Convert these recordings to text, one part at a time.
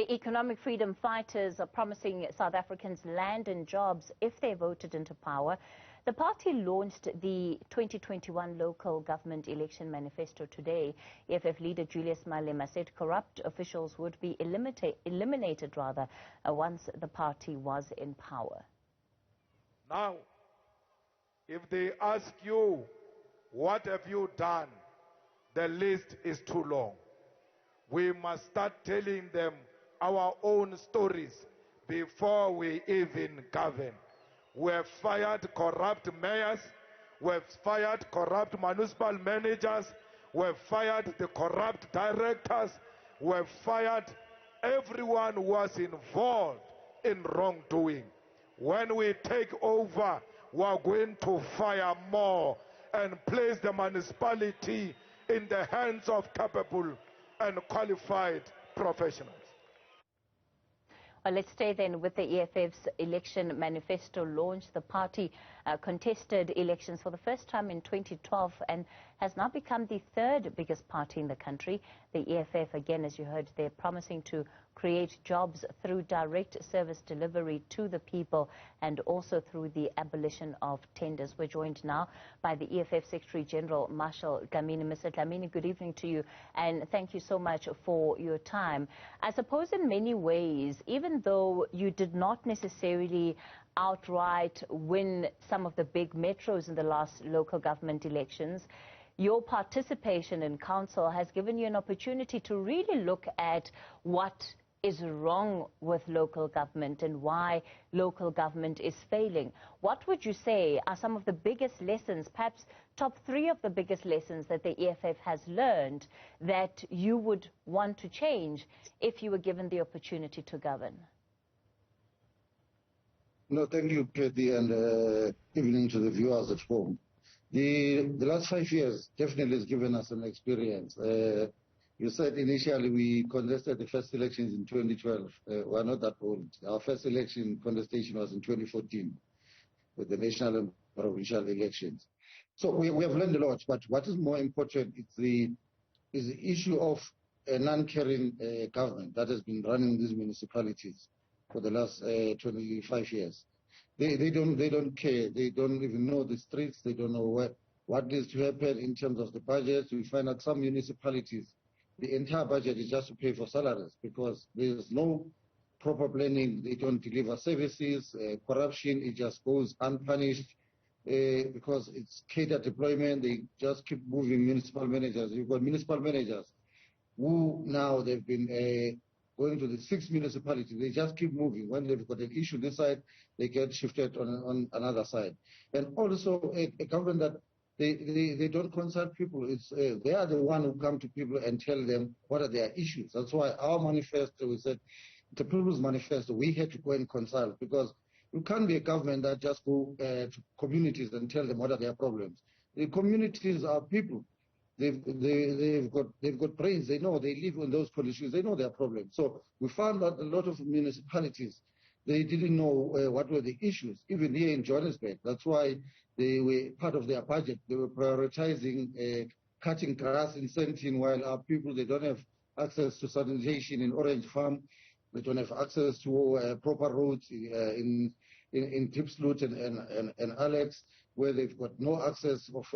The economic freedom fighters are promising South Africans land and jobs if they're voted into power. The party launched the 2021 local government election manifesto today. EFF leader Julius Malema said corrupt officials would be eliminated once the party was in power. Now, if they ask you, what have you done? The list is too long. We must start telling them our own stories before we even govern. We have fired corrupt mayors. We have fired corrupt municipal managers. We have fired the corrupt directors. We have fired everyone who was involved in wrongdoing. When we take over, we are going to fire more and place the municipality in the hands of capable and qualified professionals. Well, let's stay then with the EFF's election manifesto launch. The party contested elections for the first time in 2012 and has now become the third biggest party in the country. The EFF, again, as you heard, they're promising to create jobs through direct service delivery to the people and also through the abolition of tenders. We're joined now by the EFF Secretary-General, Marshal Dlamini. Mr. Dlamini, good evening to you, and thank you so much for your time. I suppose in many ways, even though you did not necessarily outright win some of the big metros in the last local government elections, your participation in council has given you an opportunity to really look at what is wrong with local government and why local government is failing. What would you say are some of the biggest lessons, perhaps top 3 of the biggest lessons that the EFF has learned that you would want to change if you were given the opportunity to govern? No, thank you, Kathy, and evening to the viewers at home. The last 5 years definitely has given us an experience. You said initially we contested the first elections in 2012. We're not that old. Our first election contestation was in 2014 with the national and provincial elections. So we have learned a lot, but what is more important is the issue of a non-caring government that has been running these municipalities for the last 25 years. They don't care. They don't even know the streets. They don't know what needs to happen in terms of the budget. We find that some municipalities, the entire budget is just to pay for salaries because there's no proper planning. They don't deliver services. Corruption, it just goes unpunished because it's cadre deployment. They just keep moving municipal managers. You've got municipal managers who now they've been going to the 6 municipalities. They just keep moving. When they've got an issue this side, they get shifted on another side. And also a government that they don't consult people. They are the one who come to people and tell them what are their issues. That's why our manifesto, we said, the People's Manifesto, we had to go and consult because you can't be a government that just go to communities and tell them what are their problems. The communities are people. They've got brains. They know they live in those conditions. They know their problems. So we found that a lot of municipalities, they didn't know what were the issues, even here in Johannesburg. That's why they were part of their budget. They were prioritizing cutting grass in Sentin, while our people, they don't have access to sanitation in Orange Farm. They don't have access to proper roads in Tipsloot and Alex, where they've got no access of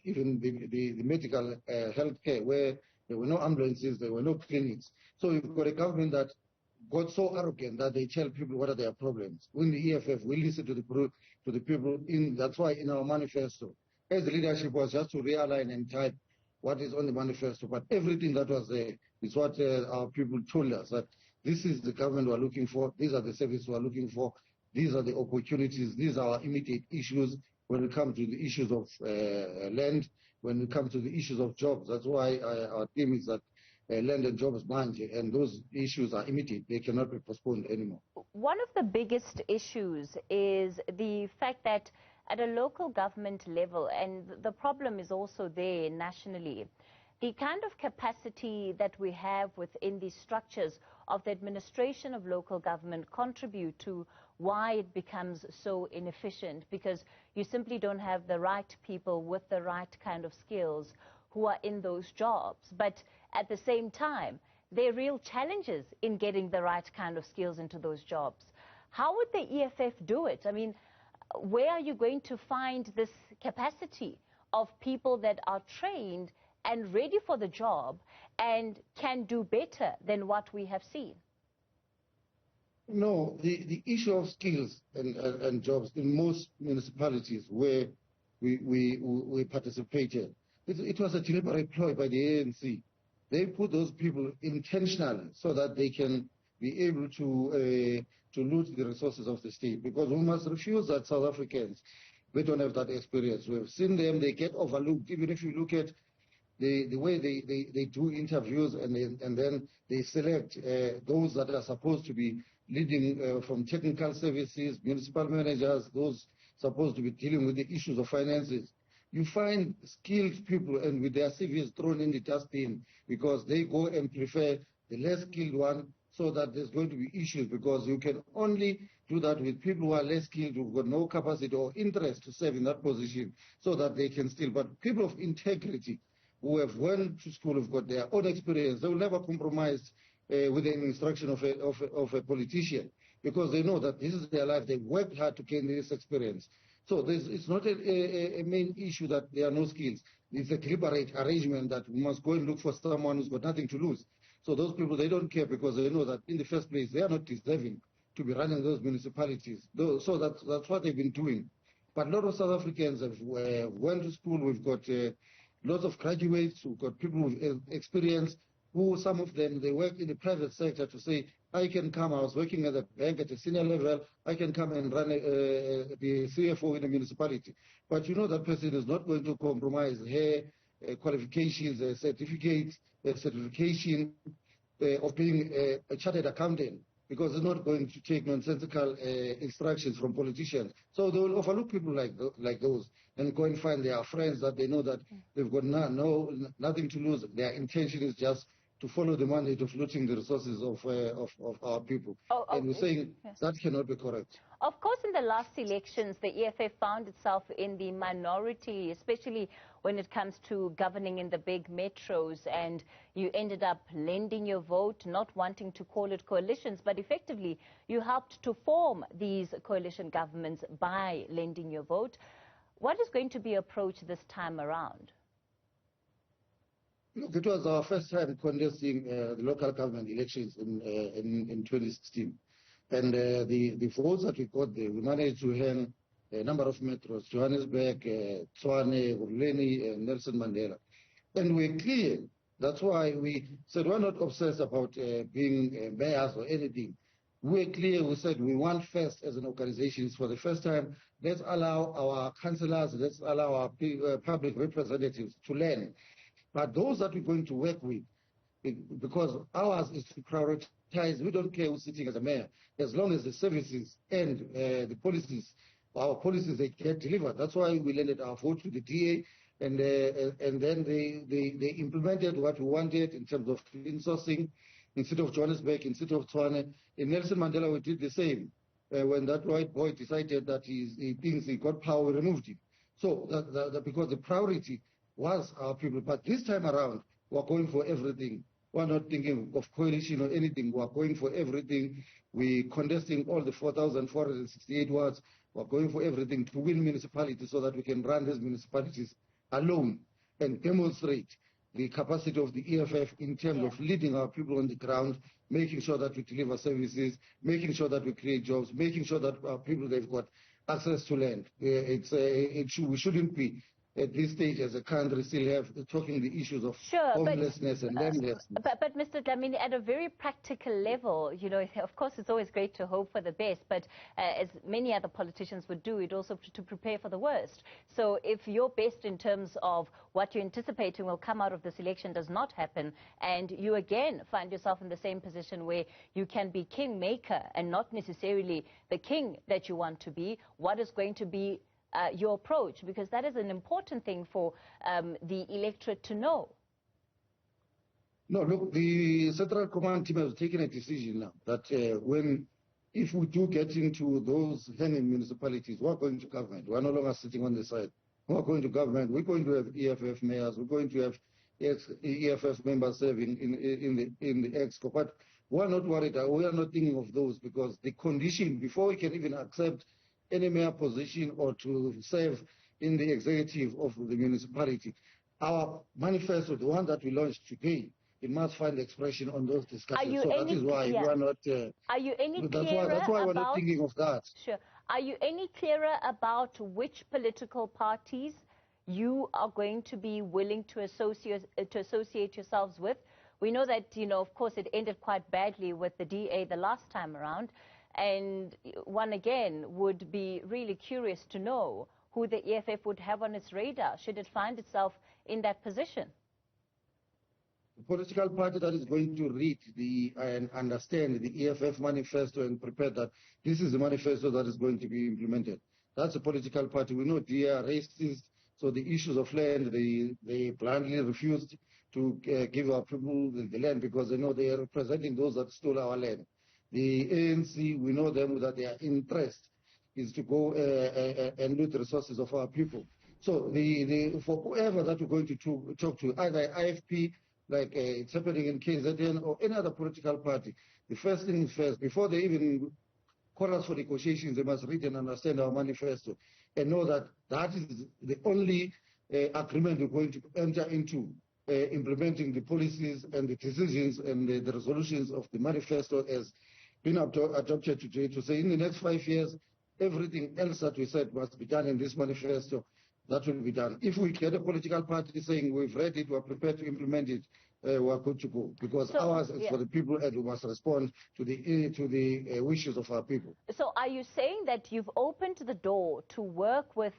even the medical health care, where there were no ambulances, there were no clinics. So you've got a government that got so arrogant that they tell people what are their problems. In the EFF, we listen to the people. That's why in our manifesto, as the leadership was just to realign and type what is on the manifesto, but everything that was there is what our people told us, that this is the government we're looking for, these are the services we're looking for, these are the opportunities, these are our immediate issues when it comes to the issues of land, when it comes to the issues of jobs. That's why our theme is that land and jobs manje, and those issues are immediate. They cannot be postponed anymore. One of the biggest issues is the fact that at a local government level, and the problem is also there nationally, the kind of capacity that we have within the structures of the administration of local government contribute to why it becomes so inefficient, because you simply don't have the right people with the right kind of skills who are in those jobs. But at the same time, there are real challenges in getting the right kind of skills into those jobs. How would the EFF do it? I mean, where are you going to find this capacity of people that are trained and ready for the job and can do better than what we have seen? No, the issue of skills and jobs in most municipalities where we participated, it was a deliberate ploy by the ANC. They put those people intentionally so that they can be able to loot the resources of the state, because we must refuse that South Africans, they don't have that experience. We've seen them, they get overlooked. Even if you look at the way they do interviews and then they select those that are supposed to be leading from technical services, municipal managers, those supposed to be dealing with the issues of finances. You find skilled people and with their CVs thrown in the dustbin because they go and prefer the less skilled one, so that there's going to be issues, because you can only do that with people who are less skilled, who've got no capacity or interest to serve in that position, so that they can still. But people of integrity who have went to school, have got their own experience, they will never compromise with the instruction of a politician, because they know that this is their life. They worked hard to gain this experience. So it's not a main issue that there are no skills. It's a deliberate arrangement that we must go and look for someone who's got nothing to lose. So those people, they don't care, because they know that in the first place, they are not deserving to be running those municipalities. So that's what they've been doing. But a lot of South Africans have went to school. We've got lots of graduates. We've got people with experience who, some of them, they work in the private sector to say, I can come, I was working at a bank at a senior level, I can come and run the CFO in a municipality. But you know that person is not going to compromise her qualifications, certification of being a chartered accountant, because it's not going to take nonsensical instructions from politicians. So they will overlook people like those and go and find their friends that they know that they've got nothing to lose. Their intention is just to follow the mandate of looting the resources of our people. And we're saying that cannot be correct. Of course, in the last elections, the EFF found itself in the minority, especially when it comes to governing in the big metros, and you ended up lending your vote, not wanting to call it coalitions, but effectively you helped to form these coalition governments by lending your vote. What is going to be approach this time around? Look, it was our first time contesting the local government elections in 2016. And the votes that we got there, we managed to hang a number of metros: Johannesburg, Tshwane, Dlamini, Nelson Mandela. And we're clear. That's why we said we're not obsessed about being mayors or anything. We're clear. We said we want first, as an organization, for the first time, let's allow our councillors, let's allow our public representatives to learn. But those that we're going to work with, because ours is to prioritize, we don't care who's sitting as a mayor, as long as the services and the policies, our policies, they get delivered. That's why we lended our vote to the DA, and then they implemented what we wanted in terms of insourcing. Instead of Johannesburg, instead of Tshwane. In Nelson Mandela, we did the same. When that white boy decided that he thinks he got power, we removed him. So because the priority was our people. But this time around, we're going for everything. We're not thinking of coalition or anything. We're going for everything. We're contesting all the 4,468 wards. We're going for everything to win municipalities so that we can run these municipalities alone and demonstrate the capacity of the EFF in terms of leading our people on the ground, making sure that we deliver services, making sure that we create jobs, making sure that our people, they've got access to land. We shouldn't be at this stage as a country still talking the issues of homelessness and landlessness. But Mr. Dlamini, at a very practical level, you know, of course it's always great to hope for the best, but as many other politicians would do, it also to prepare for the worst. So if your best in terms of what you're anticipating will come out of this election does not happen, and you again find yourself in the same position where you can be kingmaker and not necessarily the king that you want to be, what is going to be your approach? Because that is an important thing for the electorate to know. No, look, the Central Command team has taken a decision now that if we do get into those hanging municipalities, we're going to government. We're no longer sitting on the side. We're going to government. We're going to have EFF mayors. We're going to have EFF members serving in the EXCO. But we're not worried. We are not thinking of those, because the condition before we can even accept any mayor position or to serve in the executive of the municipality, our manifesto, the one that we launched today, it must find expression on those discussions. So that is why we are not. Are you any clearer that's why we're about, not thinking of that. Sure. Are you any clearer about which political parties you are going to be willing to associate yourselves with? We know that, of course, it ended quite badly with the DA the last time around, and one again would be really curious to know who the EFF would have on its radar should it find itself in that position. The political party that is going to read and understand the EFF manifesto and prepare that this is the manifesto that is going to be implemented. That's a political party. We know they are racist, so the issues of land, they bluntly refused to give our people the land because they know they are representing those that stole our land. The ANC, we know them that their interest is to go and loot the resources of our people. So for whoever that we're going to talk to, either IFP, like it's happening in KZN, or any other political party, the first thing is first, before they even call us for negotiations, they must read and understand our manifesto and know that that is the only agreement we're going to enter into, implementing the policies and the decisions and the resolutions of the manifesto as been adopted today, to say in the next 5 years, everything else that we said must be done in this manifesto, that will be done. If we get a political party saying we've read it, we're prepared to implement it, we're good to go, because ours is for the people and we must respond to the wishes of our people. So are you saying that you've opened the door to work with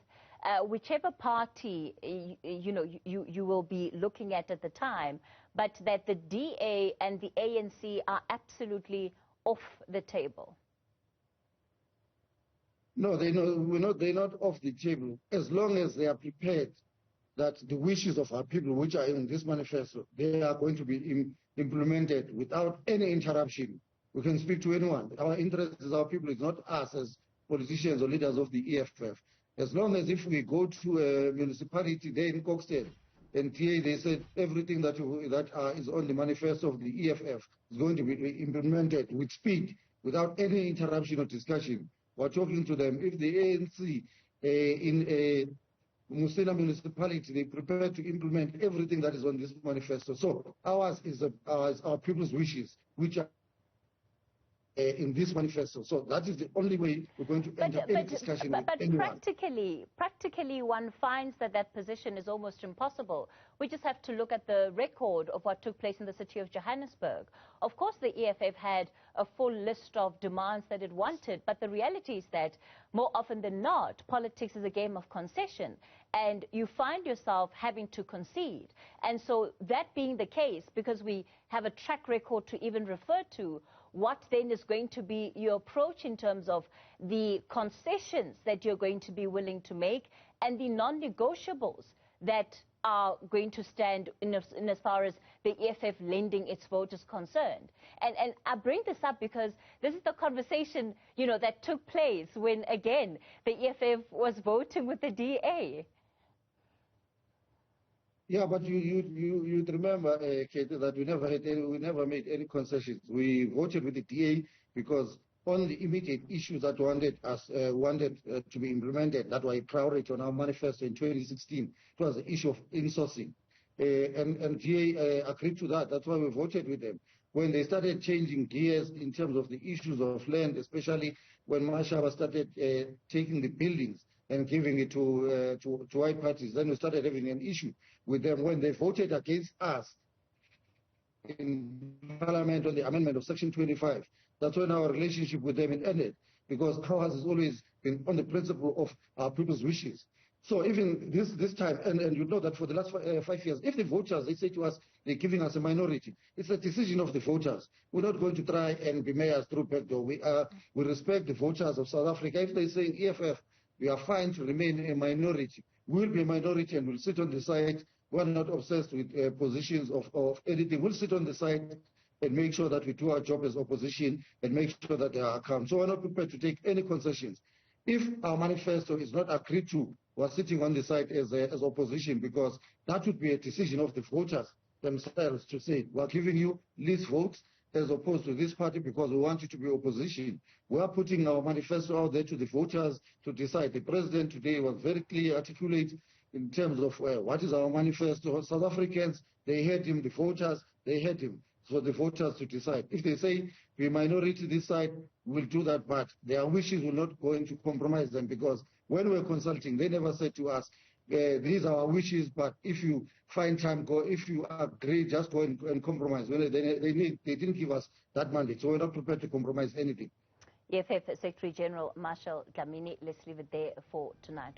whichever party you will be looking at the time, but that the DA and the ANC are absolutely off the table? No, they're not off the table, as long as they are prepared that the wishes of our people, which are in this manifesto, they are going to be implemented without any interruption. We can speak to anyone. Our interest is our people, it's not us as politicians or leaders of the EFF. As long as if we go to a municipality there in Coxton, and TA, they said everything that is on the manifesto of the EFF is going to be implemented with speed, without any interruption or discussion. We're talking to them. If the ANC in a Musina municipality, they prepare to implement everything that is on this manifesto. So ours is our people's wishes, which are in this manifesto. So that is the only way we're going to enter any discussion with anyone. Practically, one finds that position is almost impossible. We just have to look at the record of what took place in the city of Johannesburg. Of course, the EFF had a full list of demands that it wanted, but the reality is that more often than not, politics is a game of concession, and you find yourself having to concede. And so that being the case, because we have a track record to even refer to, what then is going to be your approach in terms of the concessions that you're going to be willing to make and the non-negotiables that are going to stand in as far as the EFF lending its vote is concerned? And I bring this up because this is the conversation, that took place when, again, the EFF was voting with the DA. Yeah, but you remember, Kate, that we never made any concessions. We voted with the DA because on the immediate issues that wanted to be implemented, that were a priority on our manifesto in 2016, it was the issue of insourcing. And DA agreed to that. That's why we voted with them. When they started changing gears in terms of the issues of land, especially when Mashaba started taking the buildings and giving it to white parties, then we started having an issue with them when they voted against us in Parliament on the amendment of Section 25. That's when our relationship with them ended, because ours has always been on the principle of our people's wishes. So even this time, and you know that for the last 5 years, if the voters, they say to us, they're giving us a minority, it's a decision of the voters. We're not going to try and be mayors through backdoor. We respect the voters of South Africa. If they say in EFF, we are fine to remain a minority, we'll be a minority and we'll sit on the side. We're not obsessed with positions of anything. We'll sit on the side and make sure that we do our job as opposition and make sure that there are accounts. So we're not prepared to take any concessions. If our manifesto is not agreed to, we're sitting on the side as opposition, because that would be a decision of the voters themselves to say, we're giving you least votes as opposed to this party because we want you to be opposition. We are putting our manifesto out there to the voters to decide. The president today was very clear, articulate in terms of what is our manifesto. South Africans, they heard him, the voters, they heard him. For the voters to decide. If they say we minority this side, we'll do that, but their wishes will not going to compromise them, because when we're consulting, they never said to us, these are our wishes, but if you find time, go. If you agree, just go and compromise. Well, they didn't give us that mandate, so we're not prepared to compromise anything. EFF Secretary-General Marshal Dlamini, let's leave it there for tonight.